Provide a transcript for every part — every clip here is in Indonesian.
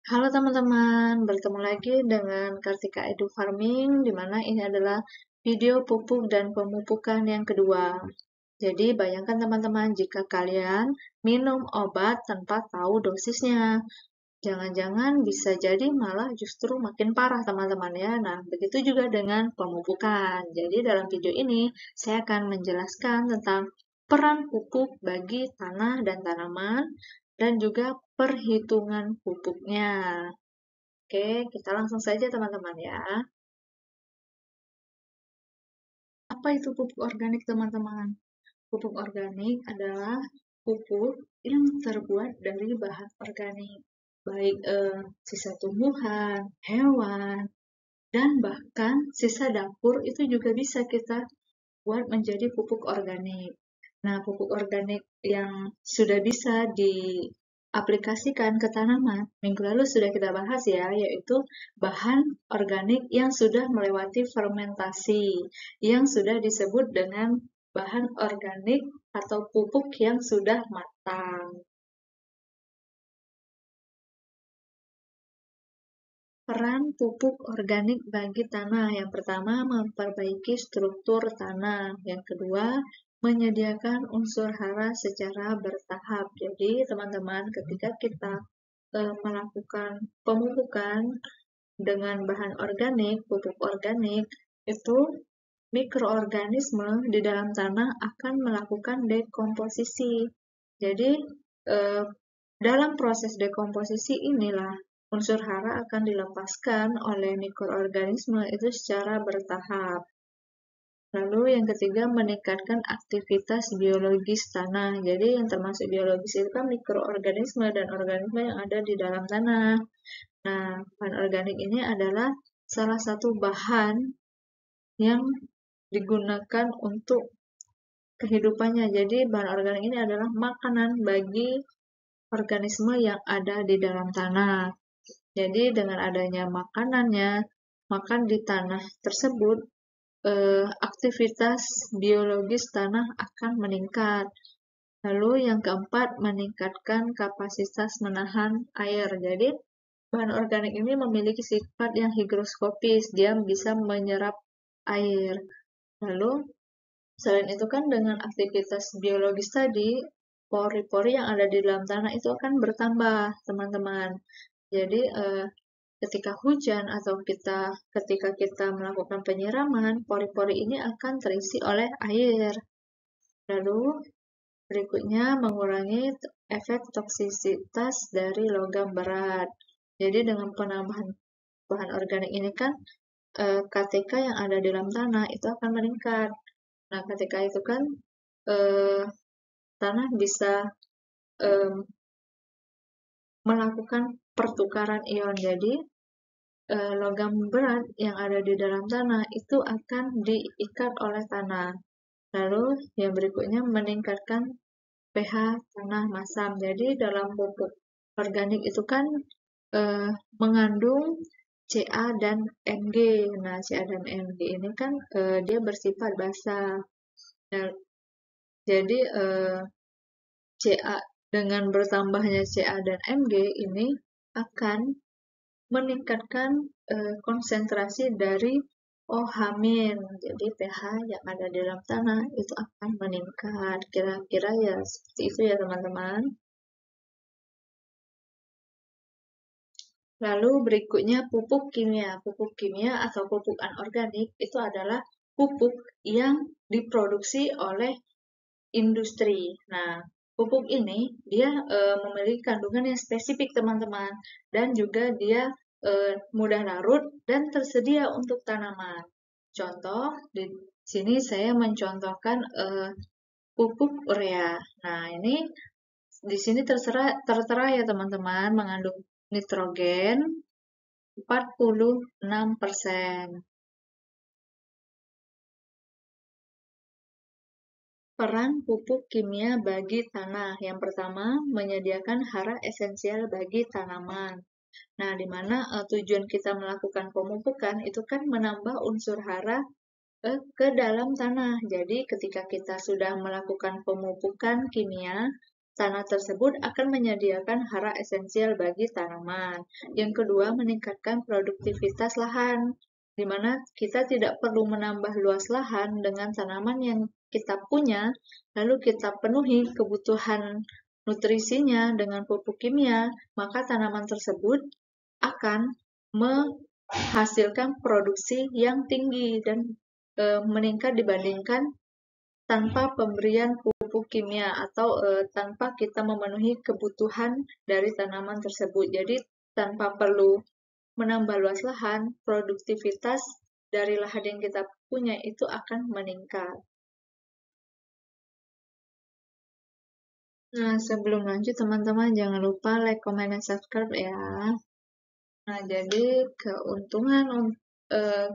Halo teman-teman, bertemu lagi dengan Kartika Edu Farming, di mana ini adalah video pupuk dan pemupukan yang kedua. Jadi bayangkan teman-teman jika kalian minum obat tanpa tahu dosisnya. Jangan-jangan bisa jadi malah justru makin parah teman-teman ya. Nah, begitu juga dengan pemupukan. Jadi dalam video ini saya akan menjelaskan tentang peran pupuk bagi tanah dan tanaman dan juga perhitungan pupuknya. Oke, kita langsung saja teman-teman ya. Apa itu pupuk organik teman-teman? Pupuk organik adalah pupuk yang terbuat dari bahan organik, baik sisa tumbuhan, hewan, dan bahkan sisa dapur itu juga bisa kita buat menjadi pupuk organik. Nah, pupuk organik yang sudah bisa diaplikasikan ke tanaman, minggu lalu sudah kita bahas ya, yaitu bahan organik yang sudah melewati fermentasi, yang sudah disebut dengan bahan organik atau pupuk yang sudah matang. Peran pupuk organik bagi tanah. Yang pertama, memperbaiki struktur tanah. Yang kedua, menyediakan unsur hara secara bertahap. Jadi, teman-teman, ketika kita melakukan pemupukan dengan bahan organik, pupuk organik, itu mikroorganisme di dalam tanah akan melakukan dekomposisi. Jadi, eh, dalam proses dekomposisi inilah unsur hara akan dilepaskan oleh mikroorganisme itu secara bertahap. Lalu yang ketiga, meningkatkan aktivitas biologis tanah. Jadi yang termasuk biologis itu kan mikroorganisme dan organisme yang ada di dalam tanah. Nah, bahan organik ini adalah salah satu bahan yang digunakan untuk kehidupannya. Jadi bahan organik ini adalah makanan bagi organisme yang ada di dalam tanah. Jadi dengan adanya makanannya, makan di tanah tersebut, aktivitas biologis tanah akan meningkat. Lalu yang keempat, meningkatkan kapasitas menahan air. Jadi bahan organik ini memiliki sifat yang higroskopis, dia bisa menyerap air. Lalu selain itu kan dengan aktivitas biologis tadi, pori-pori yang ada di dalam tanah itu akan bertambah, teman-teman. Jadi ketika hujan atau ketika kita melakukan penyiraman, pori-pori ini akan terisi oleh air. Lalu berikutnya mengurangi efek toksisitas dari logam berat. Jadi dengan penambahan bahan organik ini kan KTK yang ada di dalam tanah itu akan meningkat. Nah, ketika itu kan eh, tanah bisa melakukan pertukaran ion. Jadi logam berat yang ada di dalam tanah itu akan diikat oleh tanah. Lalu yang berikutnya meningkatkan pH tanah masam. Jadi dalam pupuk organik itu kan mengandung Ca dan Mg. Nah, Ca dan Mg ini kan dia bersifat basa. Nah, jadi Ca dengan bertambahnya Ca dan Mg ini akan meningkatkan konsentrasi dari OH-. Jadi pH yang ada di dalam tanah itu akan meningkat. Kira-kira ya seperti itu ya teman-teman. Lalu berikutnya pupuk kimia. Pupuk kimia atau pupuk anorganik itu adalah pupuk yang diproduksi oleh industri. Nah, pupuk ini dia memiliki kandungan yang spesifik teman-teman dan juga dia mudah larut dan tersedia untuk tanaman. Contoh di sini saya mencontohkan pupuk urea. Nah, ini di sini tertera ya teman-teman mengandung nitrogen 46%. Peran pupuk kimia bagi tanah. Yang pertama, menyediakan hara esensial bagi tanaman. Nah, di mana tujuan kita melakukan pemupukan itu kan menambah unsur hara ke dalam tanah. Jadi, ketika kita sudah melakukan pemupukan kimia, tanah tersebut akan menyediakan hara esensial bagi tanaman. Yang kedua, meningkatkan produktivitas lahan, di mana kita tidak perlu menambah luas lahan dengan tanaman yang kita punya, lalu kita penuhi kebutuhan nutrisinya dengan pupuk kimia, maka tanaman tersebut akan menghasilkan produksi yang tinggi dan meningkat dibandingkan tanpa pemberian pupuk kimia atau tanpa kita memenuhi kebutuhan dari tanaman tersebut. Jadi tanpa perlu menambah luas lahan, produktivitas dari lahan yang kita punya itu akan meningkat. Nah, sebelum lanjut teman-teman jangan lupa like, comment, dan subscribe ya. Nah, jadi keuntungan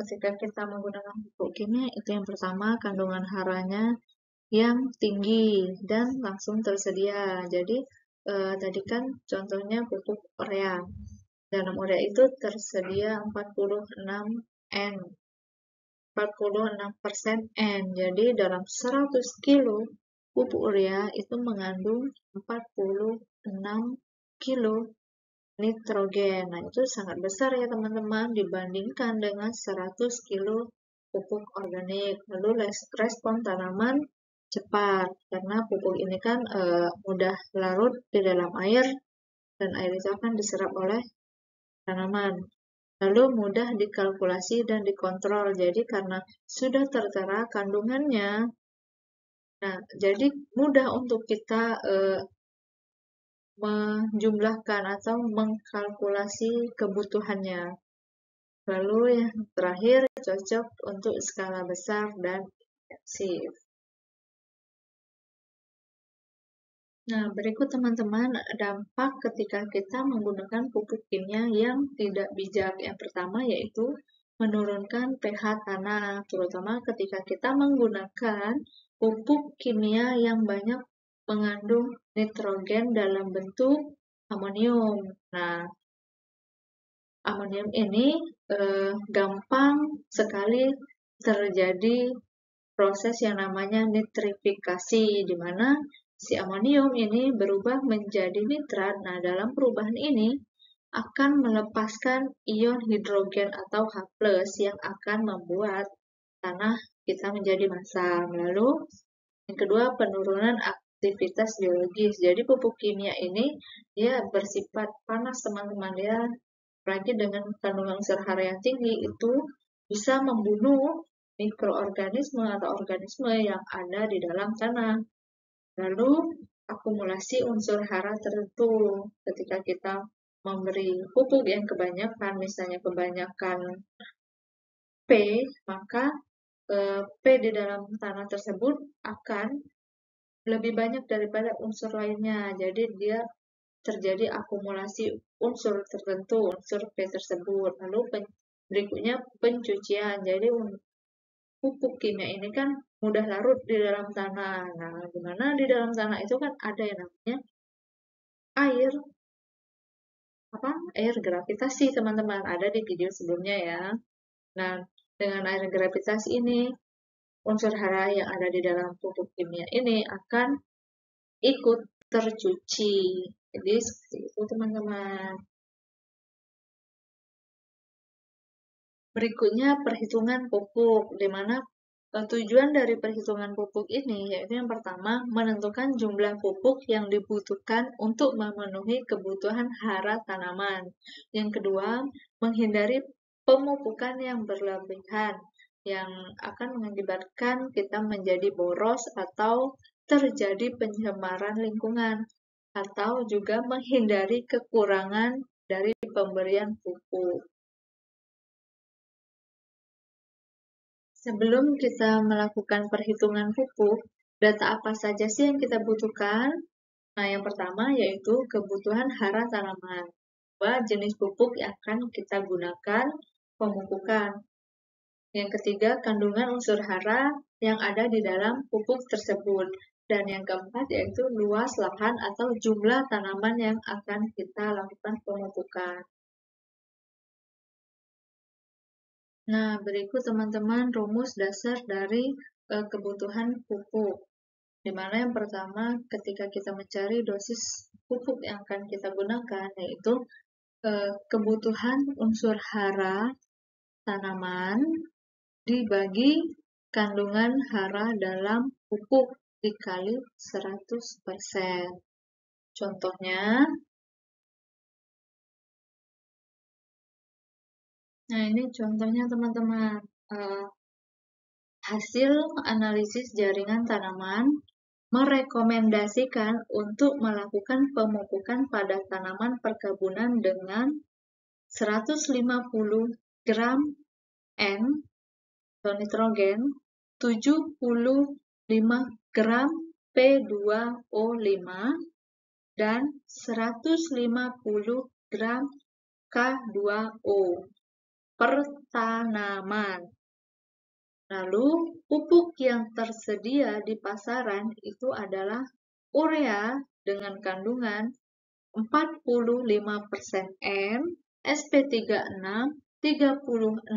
ketika kita menggunakan pupuk kimia itu yang pertama, kandungan haranya yang tinggi dan langsung tersedia. Jadi tadi kan contohnya pupuk urea. Dalam urea itu tersedia 46 N. 46% N. Jadi dalam 100 kilo pupuk urea itu mengandung 46 kilo nitrogen. Nah, itu sangat besar ya teman-teman dibandingkan dengan 100 kilo pupuk organik. Lalu respon tanaman cepat karena pupuk ini kan mudah larut di dalam air dan air itu akan diserap oleh tanaman. Lalu mudah dikalkulasi dan dikontrol. Jadi karena sudah tertera kandungannya, nah jadi mudah untuk kita menjumlahkan atau mengkalkulasi kebutuhannya. Lalu yang terakhir cocok untuk skala besar dan intensif. Nah, berikut teman-teman dampak ketika kita menggunakan pupuk kimia yang tidak bijak. Yang pertama yaitu menurunkan pH tanah, terutama ketika kita menggunakan pupuk kimia yang banyak mengandung nitrogen dalam bentuk amonium. Nah, amonium ini gampang sekali terjadi proses yang namanya nitrifikasi, di mana si amonium ini berubah menjadi nitrat. Nah, dalam perubahan ini akan melepaskan ion hidrogen atau H+ yang akan membuat tanah kita menjadi masam. Lalu, yang kedua, penurunan aktivitas biologis. Jadi pupuk kimia ini dia bersifat panas teman-teman ya. Apalagi dengan kandungan unsur hara yang tinggi itu bisa membunuh mikroorganisme atau organisme yang ada di dalam tanah. Lalu akumulasi unsur hara tertentu ketika kita memberi pupuk yang kebanyakan, misalnya kebanyakan P, maka P di dalam tanah tersebut akan lebih banyak daripada unsur lainnya. Jadi dia terjadi akumulasi unsur tertentu, unsur P tersebut. Lalu berikutnya pencucian. Jadi pupuk kimia ini kan mudah larut di dalam tanah. Nah, di mana di dalam tanah itu kan ada yang namanya air. Air gravitasi, teman-teman. Ada di video sebelumnya ya. Nah, dengan air gravitasi ini, unsur hara yang ada di dalam pupuk kimia ini akan ikut tercuci. Jadi seperti itu teman-teman. Berikutnya perhitungan pupuk, di mana tujuan dari perhitungan pupuk ini yaitu yang pertama menentukan jumlah pupuk yang dibutuhkan untuk memenuhi kebutuhan hara tanaman. Yang kedua, menghindari pemupukan yang berlebihan yang akan mengakibatkan kita menjadi boros atau terjadi pencemaran lingkungan, atau juga menghindari kekurangan dari pemberian pupuk. Sebelum kita melakukan perhitungan pupuk, data apa saja sih yang kita butuhkan? Nah, yang pertama yaitu kebutuhan hara tanaman. Dua, jenis pupuk yang akan kita gunakan pemupukan. Yang ketiga, kandungan unsur hara yang ada di dalam pupuk tersebut. Dan yang keempat yaitu luas lahan atau jumlah tanaman yang akan kita lakukan pemupukan. Nah, berikut teman-teman rumus dasar dari kebutuhan pupuk. Dimana yang pertama ketika kita mencari dosis pupuk yang akan kita gunakan, yaitu kebutuhan unsur hara tanaman dibagi kandungan hara dalam pupuk dikali 100%. Contohnya, nah ini contohnya teman-teman. Hasil analisis jaringan tanaman merekomendasikan untuk melakukan pemupukan pada tanaman perkebunan dengan 150 gram N atau nitrogen, 75 gram P2O5, dan 150 gram K2O per tanaman. Lalu, pupuk yang tersedia di pasaran itu adalah urea dengan kandungan 45% N, sp36, 36%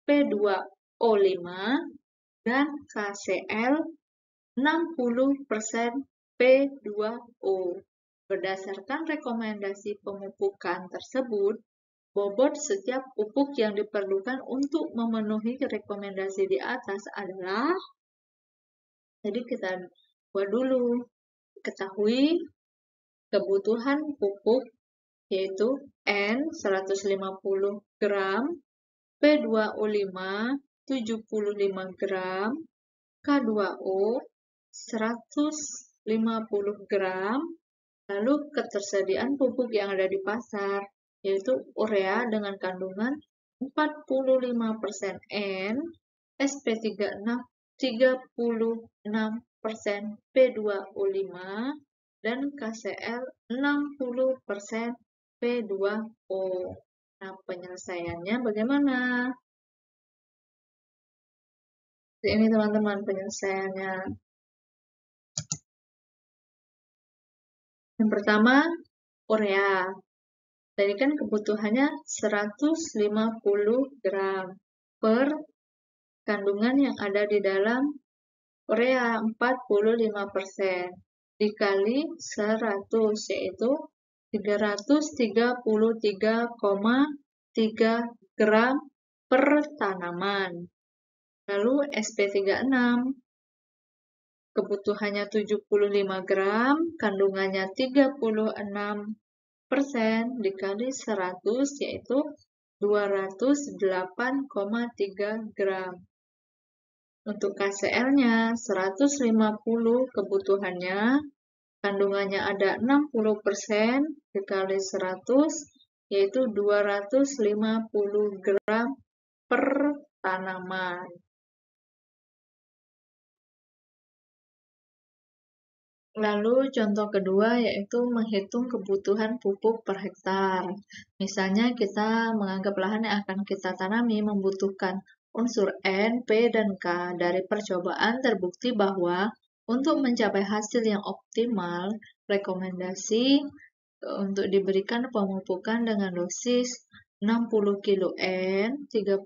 P2O5, dan KCl 60% P2O. Berdasarkan rekomendasi pemupukan tersebut, bobot setiap pupuk yang diperlukan untuk memenuhi rekomendasi di atas adalah, jadi kita buat dulu, ketahui kebutuhan pupuk yaitu N 150 gram, P2O5 75 gram, K2O 150 gram, lalu ketersediaan pupuk yang ada di pasar, yaitu urea dengan kandungan 45% N, sp36, 36% P2O5, dan KCl 60% P2O. Nah, penyelesaiannya bagaimana? Ini teman-teman penyelesaiannya. Yang pertama, urea. Tadi kan kebutuhannya 150 gram per kandungan yang ada di dalam urea 45% dikali 100, yaitu 333,3 gram per tanaman. Lalu sp36 kebutuhannya 75 gram, kandungannya 36% dikali 100, yaitu 208,3 gram. Untuk KCl-nya 150 kebutuhannya, kandungannya ada 60% dikali 100, yaitu 250 gram per tanaman. Lalu contoh kedua yaitu menghitung kebutuhan pupuk per hektar. Misalnya kita menganggap lahan yang akan kita tanami membutuhkan unsur N, P, dan K. Dari percobaan terbukti bahwa untuk mencapai hasil yang optimal, rekomendasi untuk diberikan pemupukan dengan dosis 60 kilo N, 30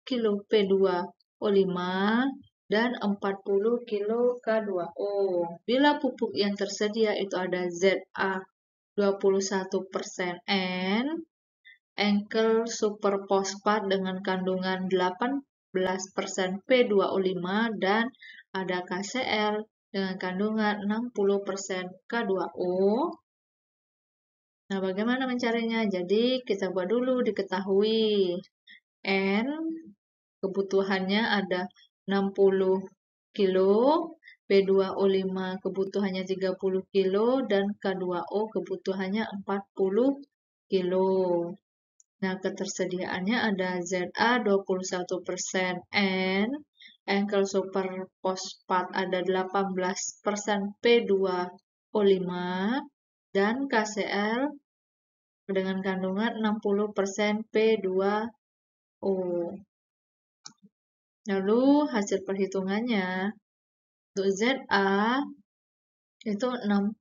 kilo P2O5, dan 40 kilo K2O. Bila pupuk yang tersedia itu ada ZA 21% N, Enkel Super Fosfat dengan kandungan 18% P2O5, dan ada KCl dengan kandungan 60% K2O. Nah, bagaimana mencarinya? Jadi, kita buat dulu diketahui. N, kebutuhannya ada 60 kilo, P2O5 kebutuhannya 30 kilo, dan K2O kebutuhannya 40 kilo. Nah, ketersediaannya ada ZA 21% N, Enkel Super Fosfat ada 18% P2O5, dan KCl dengan kandungan 60% P2O. Lalu hasil perhitungannya untuk ZA itu 60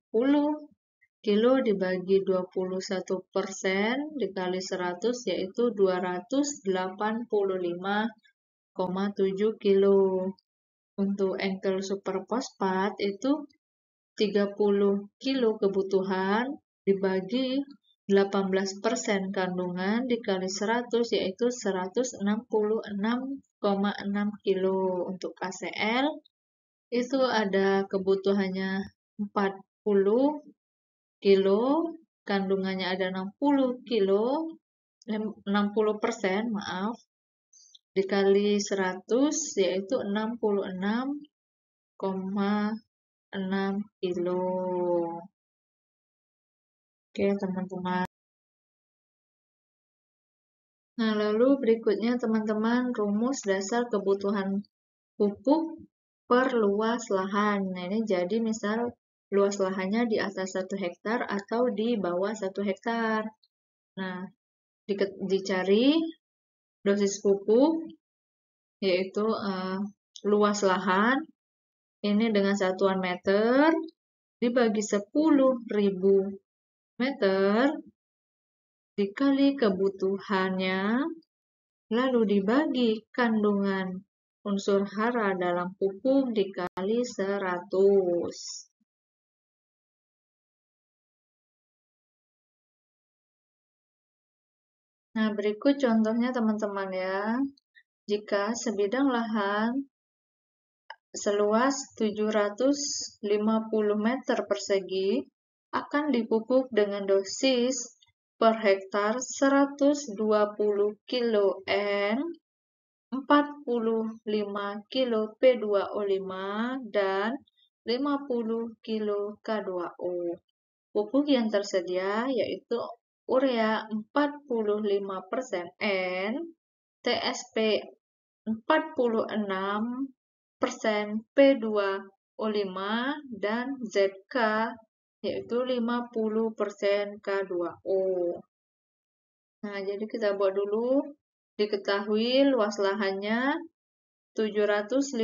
kilo dibagi 21% dikali 100, yaitu 285,7 kilo. Untuk engkel super fosfat itu 30 kilo kebutuhan dibagi 18% kandungan dikali 100 yaitu 166,6 kilo. Untuk KCl itu ada kebutuhannya 40 kilo, kandungannya ada 60 kilo, 60%, maaf, dikali 100 yaitu 66,6 kilo. Oke, teman-teman. Nah, lalu berikutnya teman-teman rumus dasar kebutuhan pupuk per luas lahan. Nah, ini jadi misal luas lahannya di atas 1 hektar atau di bawah 1 hektar. Nah, dicari dosis pupuk yaitu luas lahan ini dengan satuan meter dibagi 10.000 meter dikali kebutuhannya lalu dibagi kandungan unsur hara dalam pupuk dikali 100. Nah, berikut contohnya teman-teman ya. Jika sebidang lahan seluas 750 meter persegi akan dipupuk dengan dosis per hektar 120 kilo N, 45 kilo P2O5, dan 50 kilo K2O. Pupuk yang tersedia yaitu urea 45% N, TSP 46% P2O5, dan ZK yaitu 50% K2O. Nah, jadi kita buat dulu. Diketahui luas lahannya 750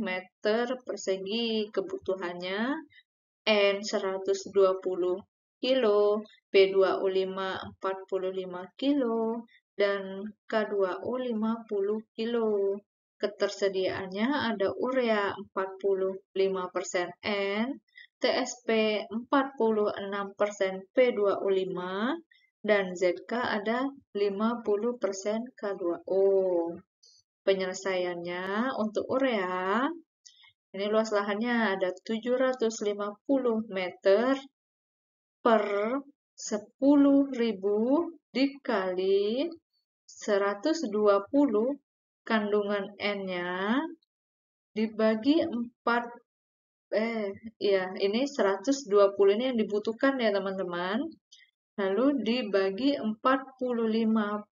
meter persegi, kebutuhannya N 120 kilo, P2O5 45 kilo, dan K2O 50 kilo. Ketersediaannya ada urea 45% N, TSP 46% P2O5, dan ZK ada 50% K2O. Penyelesaiannya untuk urea, ini luas lahannya ada 750 meter per 10.000 dikali 120 kandungan N-nya dibagi 4 ini 120 ini yang dibutuhkan ya teman-teman. Lalu dibagi 45%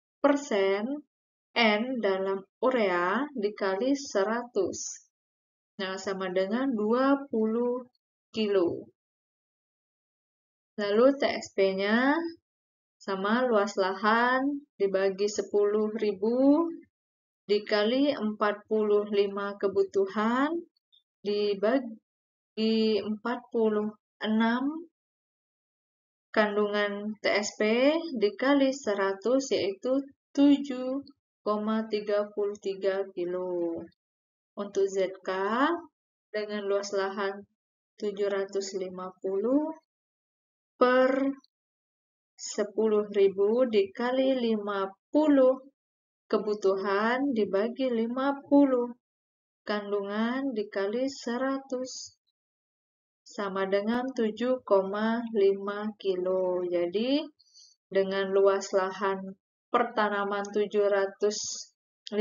N dalam urea dikali 100. Nah, sama dengan 20 kilo. Lalu TSP-nya sama luas lahan dibagi 10.000 dikali 45 kebutuhan dibagi 46 kandungan TSP dikali 100 yaitu 7,33 kilo. Untuk ZK dengan luas lahan 750 per 10.000 dikali 50 kebutuhan dibagi 50 kandungan dikali 100 sama dengan 7,5 kilo. Jadi dengan luas lahan pertanaman 750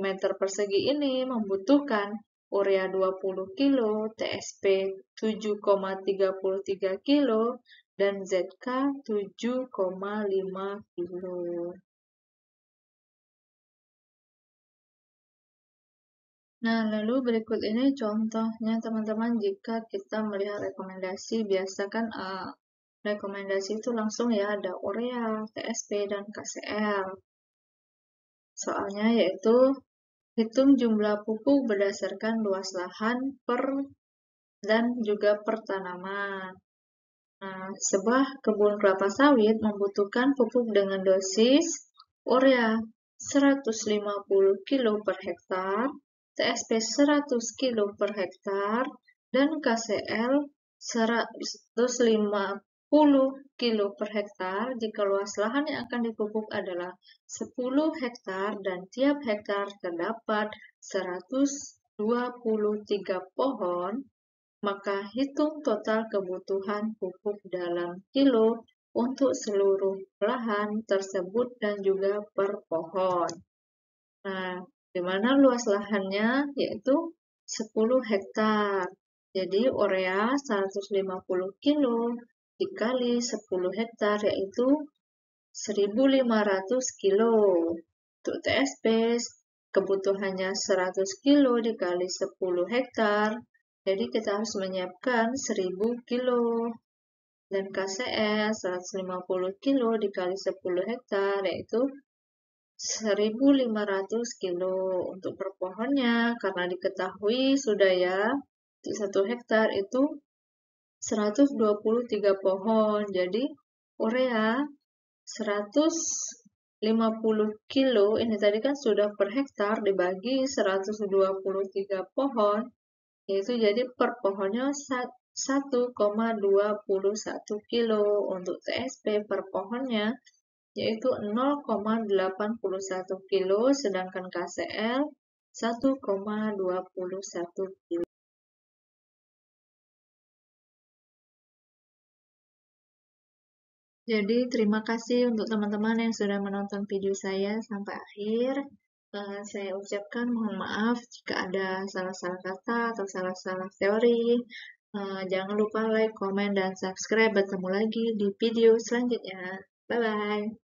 meter persegi ini membutuhkan urea 20 kilo, TSP 7,33 kilo, dan ZK 7,5 kilo. Nah, lalu berikut ini contohnya teman-teman jika kita melihat rekomendasi, biasa kan rekomendasi itu langsung ya ada urea, TSP, dan KCl. Soalnya yaitu hitung jumlah pupuk berdasarkan luas lahan dan juga per tanaman. Nah, sebuah kebun kelapa sawit membutuhkan pupuk dengan dosis urea 150 kilo per hektar, TSP 100 kilo per hektar, dan KCL 150 kilo per hektar jika luas lahan yang akan dipupuk adalah 10 hektar dan tiap hektar terdapat 123 pohon, maka hitung total kebutuhan pupuk dalam kilo untuk seluruh lahan tersebut dan juga per pohon. Nah, di mana luas lahannya yaitu 10 hektar. Jadi urea 150 kilo dikali 10 hektar yaitu 1.500 kilo. Untuk TSP kebutuhannya 100 kilo dikali 10 hektar. Jadi kita harus menyiapkan 1.000 kilo. Dan KCL 150 kilo dikali 10 hektar yaitu 1.500 kilo. Untuk per pohonnya, karena diketahui sudah ya, untuk 1 hektar itu 123 pohon. Jadi urea 150 kilo, ini tadi kan sudah per hektar dibagi 123 pohon, yaitu jadi per pohonnya 1,21 kilo. Untuk TSP per pohonnya yaitu 0,81 kilo, sedangkan KCL 1,21 kilo. Jadi terima kasih untuk teman-teman yang sudah menonton video saya sampai akhir. Saya ucapkan mohon maaf jika ada salah-salah kata atau salah-salah teori. Jangan lupa like, komen, dan subscribe. Bertemu lagi di video selanjutnya. Bye-bye.